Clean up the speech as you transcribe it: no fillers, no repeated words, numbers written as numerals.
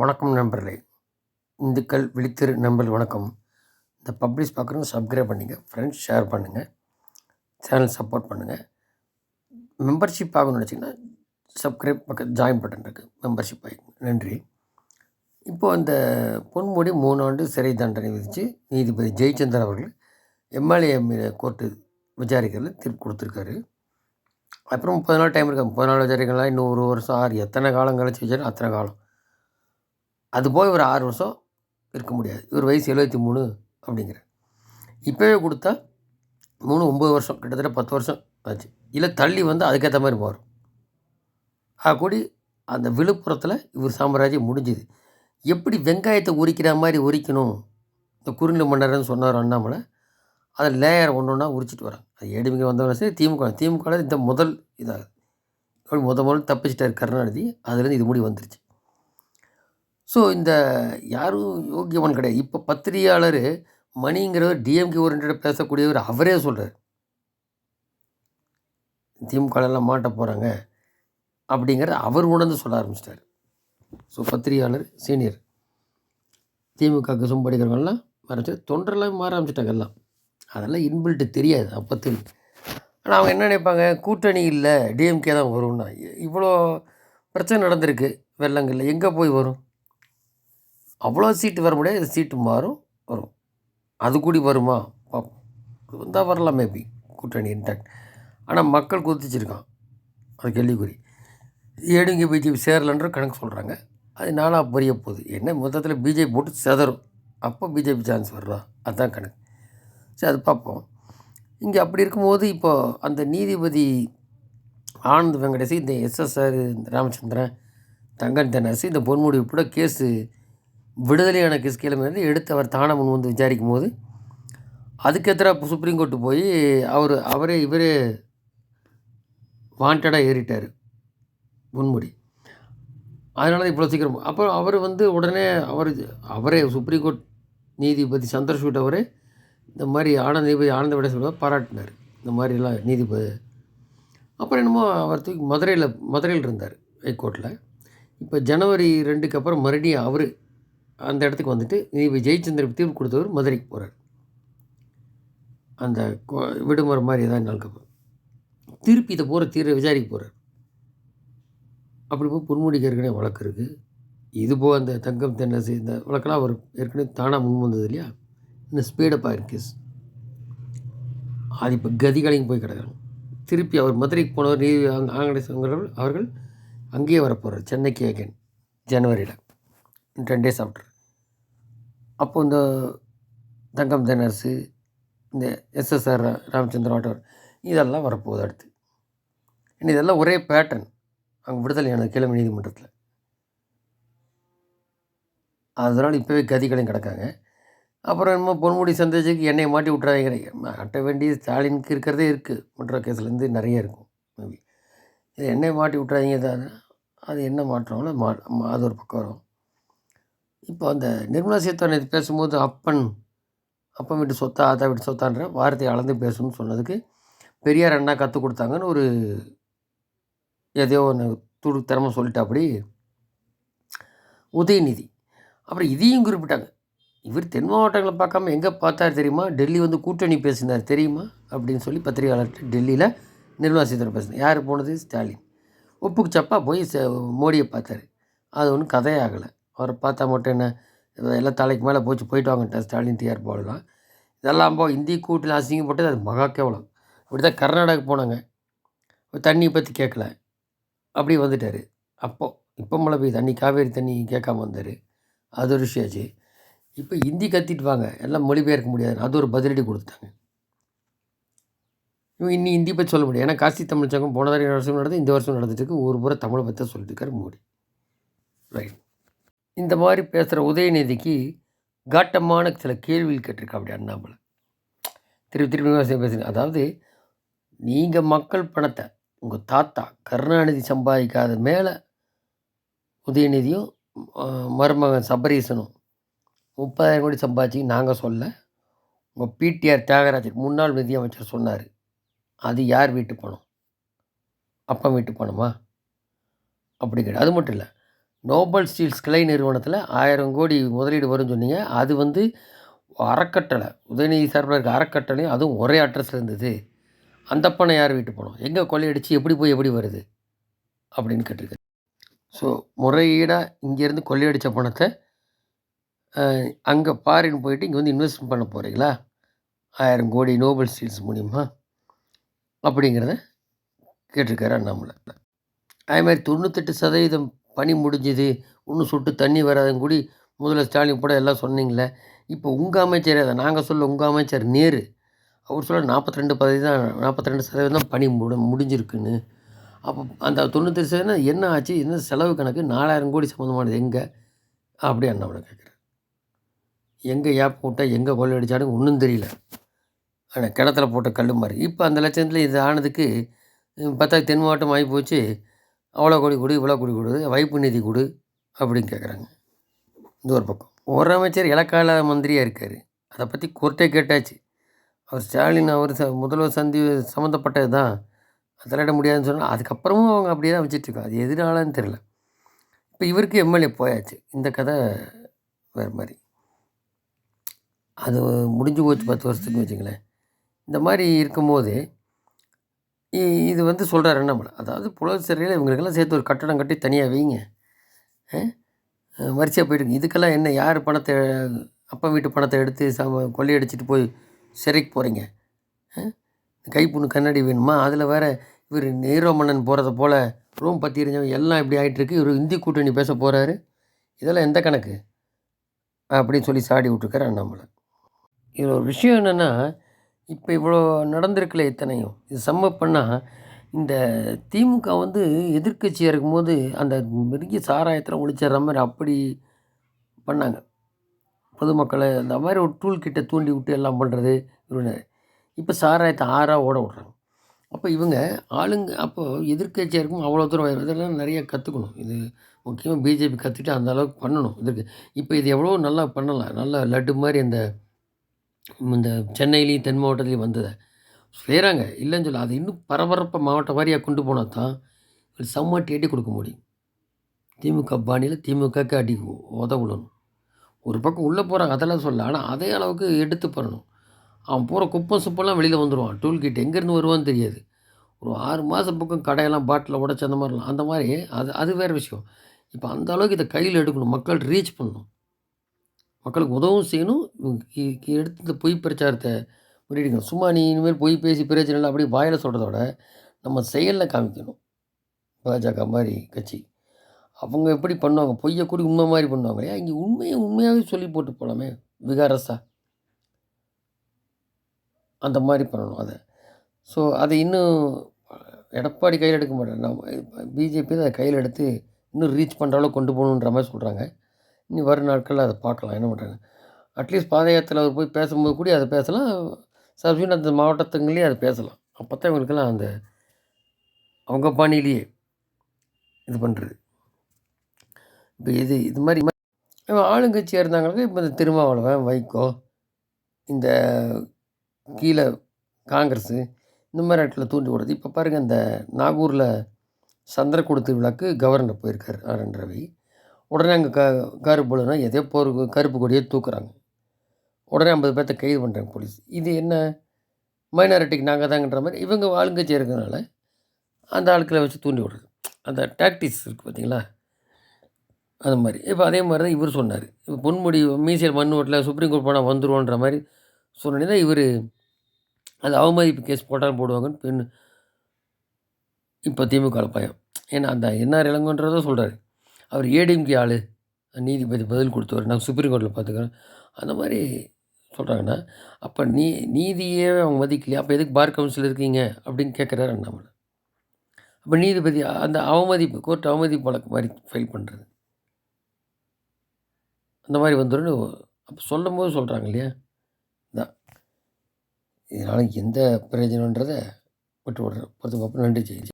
வணக்கம் நண்பர்களே. இந்துக்கள் விழித்திரு நண்பர்கள் வணக்கம். இந்த பப்ளிஷ் பார்க்குறவங்க சப்ஸ்கிரைப் பண்ணிங்க. ஃப்ரெண்ட்ஸ் ஷேர் பண்ணுங்கள். சேனல் சப்போர்ட் பண்ணுங்கள். மெம்பர்ஷிப் ஆகணும்னு நினச்சிங்கன்னா சப்ஸ்கிரைப் ஜாயின் பட்டன் இருக்குது. மெம்பர்ஷிப் ஆகிங்க. நன்றி. இப்போது அந்த பொன்முடி 3 ஆண்டு சிறை தண்டனை விதித்து நீதிபதி ஜெயச்சந்திரன் அவர்கள் எம்எல்ஏ கோர்ட்டு விசாரிக்கிறதுல தீர்ப்பு கொடுத்துருக்காரு. அப்புறம் 30 நாள் டைம் இருக்காங்க. 30 நாள் விசாரிக்கலாம், இன்னும் 1 வருஷம் 6 எத்தனை காலம் கழிச்சு விசாரி அத்தனை காலம். அதுபோய் ஒரு 6 வருஷம் இருக்க முடியாது. இவர் வயசு 73 அப்படிங்கிறார். இப்போவே கொடுத்தா 3 9 வருஷம், கிட்டத்தட்ட 10 வருஷம் ஆச்சு. இல்லை தள்ளி வந்து அதுக்கேற்ற மாதிரி மாறும். கூடி அந்த விழுப்புரத்தில் இவர் சாம்ராஜ்யம் முடிஞ்சுது. எப்படி வெங்காயத்தை உரிக்கிற மாதிரி உரிக்கணும் இந்த குறுநில மன்னர்னு சொன்னார் அண்ணாமலை. அதை லேயர் ஒன்று ஒன்றா உரிச்சிட்டு வராங்க. அது ஏடிமிங்க வந்தவங்க சரி, திமுக இந்த முதல் இதாகுது. முதல் தப்பிச்சிட்டார் கருணாநிதி. அதுலேருந்து இது முடி வந்துருச்சு. ஸோ இந்த யாரும் யோக்கியவன் கிடையாது. இப்போ பத்திரிகையாளர் மணிங்கிறவர் டிஎம்கே ஓரியன்டாக பேசக்கூடியவர் அவரே சொல்கிறார், திமுகலாம் மாட்ட போகிறாங்க அப்படிங்கிறத அவர் உணர்ந்து சொல்ல ஆரம்பிச்சிட்டார். ஸோ பத்திரிகையாளர் சீனியர் திமுகவுக்கு சும்படிக்கிறவங்கலாம் மறைச்சி தொண்டரெல்லாம் மாற ஆரம்பிச்சிட்டாங்க எல்லாம். அதெல்லாம் இன்பில்ட்டு தெரியாது அப்போத்தில். ஆனால் அவங்க என்ன நினைப்பாங்க, கூட்டணி இல்லை டிஎம்கே தான் வரும்னா. இவ்வளோ பிரச்சனை நடந்திருக்கு வெள்ளங்களில், எங்கே போய் வரும்? அவ்வளோ சீட்டு வர முடியாது. சீட்டு மாறும், வரும். அது கூடி வருமா பார்ப்போம். வந்தால் வரலாம் மேபி கூட்டணி இன்டாக்ட். ஆனால் மக்கள் குதிச்சிருக்கான், அது கேள்விக்குறி. ஏடிங்க பிஜேபி சேரலன்ற கணக்கு சொல்கிறாங்க. அது நானாக புரிய போகுது. என்ன மொத்தத்தில் பிஜேபி போட்டு செதறும், அப்போ பிஜேபி சான்ஸ் வருதா, அதுதான் கணக்கு. சரி, அது பார்ப்போம். இங்கே அப்படி இருக்கும்போது இப்போது அந்த நீதிபதி ஆனந்த் வெங்கடேசி, இந்த எஸ்எஸ்ஆர் ராமச்சந்திரன், தங்கம் தென்னரசு, இந்த பொன்முடி உட்பட கேஸு விடுதலையான கேஸ் கிளம்பி எடுத்து அவர் தானே முன் வந்து விசாரிக்கும் போது அதுக்கு எதிராக சுப்ரீம் கோர்ட்டு போய் இவரே வாண்டடாக ஏறிட்டார் பொன்முடி. அதனால தான் இவ்வளோ சீக்கிரம். அப்புறம் அவர் வந்து உடனே அவரே சுப்ரீம் கோர்ட் நீதிபதி சந்திரசூட் அவரே இந்த மாதிரி நீதிபதி ஆனந்த வெங்கடேசன் பாராட்டினார். இந்த மாதிரிலாம் நீதிபதி. அப்புறம் என்னமோ அவர் தூக்கி மதுரையில் இருந்தார் ஹைகோர்ட்டில். இப்போ ஜனவரி 2க்கு அப்புறம் மறுபடியும் அவர் அந்த இடத்துக்கு வந்துட்டு நீதிபதி ஜெயச்சந்திரன் தீர்ப்பு கொடுத்தவர் மதுரைக்கு போகிறார். அந்த விடுமுறை மாதிரி ஏதாவது நாளுக்கு அப்புறம் திருப்பி இதை விசாரிக்க போகிறார். அப்படி போய் பொன்முடிக்கு ஏற்கனவே வழக்கு இருக்குது. இது போக அந்த தங்கம் தென்னரசு இந்த வழக்கெல்லாம் அவர் ஏற்கனவே தானாக முன் வந்தது இல்லையா. இன்னும் ஸ்பீடப் ஆகிருக்கு கேஸ். அது இப்போ கதிகளையும் போய் கிடக்கிறாங்க. திருப்பி அவர் மதுரைக்கு போனவர் நீதி ஆங்கடேசன் அவர்கள் அங்கேயே வரப்போகிறார், சென்னைக்கு அகேன் ஜனவரியில் 10 days ஆஃப்டர். அப்போ இந்த தங்கம் தென்னரசு, இந்த எஸ்எஸ்ஆர் ராமச்சந்திரன் ஆட்டவர் இதெல்லாம் வரப்போகுது அடுத்து. இதெல்லாம் ஒரே பேட்டர்ன் அங்கே விடுதலையான கிழமை நீதிமன்றத்தில். அதனால் இப்போவே கதிகளையும் கிடக்காங்க. அப்புறம் என்னமோ பொன்முடி சந்தேஜுக்கு என்னை மாட்டி விட்றாங்க. மாட்ட வேண்டிய ஸ்டாலினுக்கு இருக்கிறதே இருக்குது, மற்ற கேஸ்லேருந்து நிறைய இருக்கும் மேபி. இது என்னை மாட்டி விட்றாங்க தான். அது என்ன மாற்றங்களோ அது ஒரு பக்கம் வரும். இப்போ அந்த நிர்மலா சீதாராமன் பேசும்போது அப்பன் வீட்டு சொத்தா ஆத்தா வீட்டு சொத்தான்ற வார்த்தையை அளந்து பேசணும்னு சொன்னதுக்கு பெரியார் அண்ணா கற்றுக் கொடுத்தாங்கன்னு ஒரு எதையோ ஒன்று துடுத்தரமாக சொல்லிட்டாப்படி உதயநிதி. அப்புறம் இதையும் குறிப்பிட்டாங்க. இவர் தென் மாவட்டங்களை பார்க்காம எங்கே பார்த்தார் தெரியுமா? டெல்லி வந்து கூட்டணி பேசினார் தெரியுமா அப்படின்னு சொல்லி பத்திரிகையாளர்கிட்ட டெல்லியில் நிர்மலா சீதாராமன் பேசினார். யார் போனது? ஸ்டாலின். ஒப்புக்கு சப்பா போய் மோடியை பார்த்தார். அது ஒன்றும் கதையாகலை. அவரை பார்த்தா மட்டும் என்ன எல்லாம் தலைக்கு மேலே போயிட்டு வாங்கிட்டார் ஸ்டாலின் டிஆர் போடலாம். இதெல்லாம் இந்திய கூட்டில் அசிங்கப்பட்டது அது மகா கேவலம். இப்படி தான் கர்நாடகா போனாங்க, தண்ணியை பற்றி கேட்கல, அப்படி வந்துட்டார். இப்போ மழை பெய்யுது, தண்ணி காவேரி தண்ணி கேட்காம வந்தார். அது ஒரு விஷயம் ஆச்சு. இப்போ ஹிந்தி கத்திட்டு வாங்க, எல்லாம் மொழிபெயர்க்க முடியாது, அது ஒரு பதிலடி கொடுத்துட்டாங்க. இவங்க இன்னும் ஹிந்தி பற்றி சொல்ல முடியாது. ஏன்னா காசி தமிழ் சங்கம் போன தடவை வருஷம் நடந்து இந்த வருஷம் நடந்துட்டுருக்கு. ஒரு முறை தமிழை பற்றி சொல்லிட்டு இருக்காரு மோடி. ரைட். இந்த மாதிரி பேசுகிற உதயநிதிக்கு காட்டமான சில கேள்விகள் கேட்டிருக்கா அப்படி அண்ணாமலை. திருப்பி பேசுங்க. அதாவது நீங்கள் மக்கள் பணத்தை உங்கள் தாத்தா கருணாநிதி சம்பாதிக்காத மேலே உதயநிதியும் மருமகன் சபரீசனும் 30,000 கோடி சம்பாதிச்சு நாங்கள் சொல்ல. உங்கள் பிடிஆர் தியாகராஜன் முன்னாள் நிதியமைச்சர் சொன்னார். அது யார் வீட்டு பணம்? அப்பா வீட்டு பணமா? அப்படி கிடையாது. அது மட்டும் இல்லை, நோபல் ஸ்டீல்ஸ் கிளை நிறுவனத்தில் 1000 கோடி முதலீடு வரும்னு சொன்னீங்க. அது வந்து அறக்கட்டளை, உதயநிதி சார்பில் இருக்க அறக்கட்டளையும் அதுவும் ஒரே அட்ரஸில் இருந்தது. அந்த பணம் யார் வீட்டு பணம்? எங்கே கொள்ளையடிச்சு எப்படி போய் எப்படி வருது? அப்படின்னு கேட்டிருக்காரு. ஸோ முறையீடாக இங்கேருந்து கொள்ளையடித்த பணத்தை அங்கே ஃபாரின் போயிட்டு இங்கே வந்து இன்வெஸ்ட் பண்ண போகிறீங்களா? 1000 கோடி நோபல் ஸ்டீல்ஸ் மூலியமா அப்படிங்கிறத கேட்டிருக்காரு அண்ணாமலை. அதே மாதிரி 98% பணி முடிஞ்சுது, இன்னும் சொட்டு தண்ணி வராதுன்னு கூடி முதல்ல ஸ்டாலின் கூட எல்லாம் சொன்னீங்களே. இப்போ உங்கள் அமைச்சர், அதை நாங்கள் சொல்ல, உங்கள் அமைச்சர் நேரு அவர் சொல்ல 42% தான் பணி முடிஞ்சிருக்குன்னு. அப்போ அந்த 98% என்ன ஆச்சு? என்ன செலவு கணக்கு? 4000 கோடி சம்மந்தமானது எங்கே? அப்படி அண்ணாமலை கேட்குறாரு. எங்கே ஏப்ப விட்டா எங்கே கொள்ளையடிச்சாலும் ஒன்றும் தெரியல. ஆனால் கிணத்துல போட்ட கல் மாதிரி. இப்போ அந்த லட்சத்தில் இது ஆனதுக்கு பார்த்தா தென் மாவட்டம் ஆகி போச்சு. அவ்வளோ கோடி கொடு, இவ்வளோ கோடி கொடு, வைப்பு நிதி கொடு அப்படின்னு கேட்குறாங்க. இந்த ஒரு பக்கம் ஒரு அமைச்சர் இலக்கால மந்திரியாக இருக்கார். அதை பற்றி கோர்ட்டே கேட்டாச்சு. அவர் ஸ்டாலின் அவர் முதல்வர் சம்மந்தப்பட்டது தான், தலையிட முடியாதுன்னு சொன்னால் அதுக்கப்புறமும் அவங்க அப்படியே தான் வச்சிட்ருக்காங்க. அது எதனாலன்னு தெரில. இப்போ இவருக்கு எம்எல்ஏ போயாச்சு. இந்த கதை வேறு மாதிரி. அது முடிஞ்சு போச்சு 10 வருஷத்துக்கு வச்சுங்களேன். இந்த மாதிரி இருக்கும்போது இது வந்து சொல்கிறார் அண்ணாமலை. அதாவது புலர் சிறையில் இவங்களுக்கெல்லாம் சேர்த்து ஒரு கட்டடம் கட்டி தனியாக வைங்க, வரிசையாக போயிட்டுருக்கு. இதுக்கெல்லாம் என்ன, யார் பணத்தை, அப்பா வீட்டு பணத்தை எடுத்து கொள்ளையடிச்சிட்டு போய் சிறைக்கு போகிறீங்க? கைப்புண்ணு கண்ணாடி வேணுமா? அதில் வேறு இவர் நீரோ மன்னன் போகிறத போல் ரோம் பற்றி எறிஞ்சவன் எல்லாம் இப்படி ஆகிட்டுருக்கு. இவர் இந்தி கூட்டணி பேச போகிறாரு. இதெல்லாம் எந்த கணக்கு அப்படின்னு சொல்லி சாடி விட்ருக்காரு அண்ணாமலை. இதில் ஒரு விஷயம் என்னென்னா, இப்போ இவ்வளோ நடந்திருக்குல்ல இத்தனையும், இது சம்மப் பண்ணால் இந்த திமுக வந்து எதிர்க்கட்சியாக இருக்கும்போது அந்த பெரிய சாராயத்தில் ஒழிச்சிட்ற மாதிரி அப்படி பண்ணாங்க. பொதுமக்களை அந்த மாதிரி ஒரு டூல் கிட்ட தூண்டி விட்டு எல்லாம் பண்ணுறது. இப்போ சாராயத்தை ஆறாக ஓட விட்றாங்க. அப்போ இவங்க ஆளுங்க அப்போது எதிர்க்கட்சியாக இருக்கும் அவ்வளோ தூரம் இதெல்லாம் நிறைய கற்றுக்கணும். இது முக்கியமாக பிஜேபி கற்றுட்டு அந்த அளவுக்கு பண்ணணும். இதுக்கு இப்போ இது எவ்வளோ நல்லா பண்ணலாம். நல்லா லட்டு மாதிரி இந்த சென்னையிலையும் தென் மாவட்டத்துலேயும் வந்ததை செய்கிறாங்க, இல்லைன்னு சொல்ல. அது இன்னும் பரபரப்பாக மாவட்ட வாரியாக கொண்டு போனால் தான் செம்மட்டி எட்டி கொடுக்க முடியும். திமுக பாணியில் திமுகக்கு அடி உதவிடணும். ஒரு பக்கம் உள்ளே போகிறாங்க, அதெல்லாம் சொல்ல. ஆனால் அதே அளவுக்கு எடுத்து பண்ணணும். அவன் போகிற குப்பம் சுப்பெல்லாம் வெளியில் வந்துடுவான். டூல்கிட் எங்கேருந்து வருவான்னு தெரியாது. ஒரு 6 மாதம் பக்கம் கடையெல்லாம் பாட்டில் உடச்சி அந்த மாதிரிலாம், அந்த மாதிரி அது வேறு விஷயம். இப்போ அந்த அளவுக்கு இதை கையில் எடுக்கணும், மக்கள் ரீச் பண்ணணும், மக்களுக்கு உதவும் செய்யணும். எடுத்து இந்த பொய் பிரச்சாரத்தை முறியடிக்கணும். சும்மா நீ இனிமேல் பொய் பேசி பிரயோஜனம் இல்லை அப்படி வாயில் சொல்கிறத விட நம்ம செயலில் காமிக்கணும். பாஜக மாதிரி கட்சி அவங்க எப்படி பண்ணுவாங்க, பொய்யை கூடி உண்மை மாதிரி பண்ணுவாங்க இல்லையா? இங்கே உண்மையாகவே சொல்லி போட்டு போகலாமே விகாரஸாக. அந்த மாதிரி பண்ணணும் அதை. ஸோ அதை இன்னும் எடப்பாடி கையில் எடுக்க மாட்டார். நம்ம பிஜேபி தான் அதை கையில் எடுத்து இன்னும் ரீச் பண்ணுற அளவுக்கு கொண்டு போகணுன்ற மாதிரி சொல்கிறாங்க. இன்னும் வரும் நாட்களில் அதை பார்க்கலாம் என்ன பண்ணுறாங்க. அட்லீஸ்ட் பாத யாத்திரையில் அவர் போய் பேசும்போது கூட அதை பேசலாம். சப்ஜெக்ட் அந்த மாவட்டத்துங்களே அதை பேசலாம். அப்போ தான் இவங்களுக்கெல்லாம் அந்த அவங்க பாணியிலேயே இது பண்ணுறது. இப்போ இது மாதிரி ஆளுங்கட்சியாக இருந்தாங்களுக்கு இப்போ இந்த திருமாவளவன், வைகோ, இந்த கீழே காங்கிரஸு, இந்த மாதிரி இடத்துல தூண்டி விடுறது. இப்போ பாருங்கள், இந்த நாகூரில் சந்திரக்கூட திருவிழாக்கு கவர்னர் போயிருக்கார் ஆர்.என். ரவி. உடனே அங்கே கருப்புனா எதையோ கருப்பு கொடியே தூக்குறாங்க. உடனே 50 பேர்த்த கைது பண்ணுறாங்க போலீஸ். இது என்ன, மைனாரிட்டிக்கு நாங்கள் தாங்கன்ற மாதிரி இவங்க ஆளுங்கட்சி இருக்கிறதுனால அந்த ஆட்களை வச்சு தூண்டி விடுறது. அந்த டாக்டிக்ஸ் இருக்குது பார்த்தீங்களா, அது மாதிரி. இப்போ அதே மாதிரி தான் இவர் சொன்னார். இப்போ பொன்முடி மீசியல் மண் ஓட்டில் சுப்ரீம் கோர்ட் போனால் வந்துடுவோன்ற மாதிரி சொன்னோன்னே தான் இவர் அது அவமதிப்பு கேஸ் போட்டாலும் போடுவாங்கன்னு இப்போ திமுக பயம். ஏன்னா அந்த என்ஆர் இளங்கோன்றதை சொல்கிறார். அவர் ஏடிஎம்கே ஆள், நீதிபதி பதில் கொடுத்தவர், நாங்கள் சுப்ரீம் கோர்ட்டில் பார்த்துக்கிறோம் அந்த மாதிரி சொல்கிறாங்கன்னா, அப்போ நீதியே அவங்க மதிக்கலையா? அப்போ எதுக்கு பார் கவுன்சில் இருக்கீங்க அப்படின்னு கேட்குறாரு அண்ணாமலை. அப்போ நீதிபதி அந்த அவமதிப்பு, கோர்ட் அவமதிப்பு வழக்கு மாதிரி ஃபைல் பண்ணுறது அந்த மாதிரி வந்துடும். அப்போ சொல்லும் போது சொல்கிறாங்க இல்லையா, தான் இதனால் எந்த பிரயோஜனன்றதை விட்டு விடுறேன். பொறுத்து பார்ப்போம். நன்றி. ஜெய்.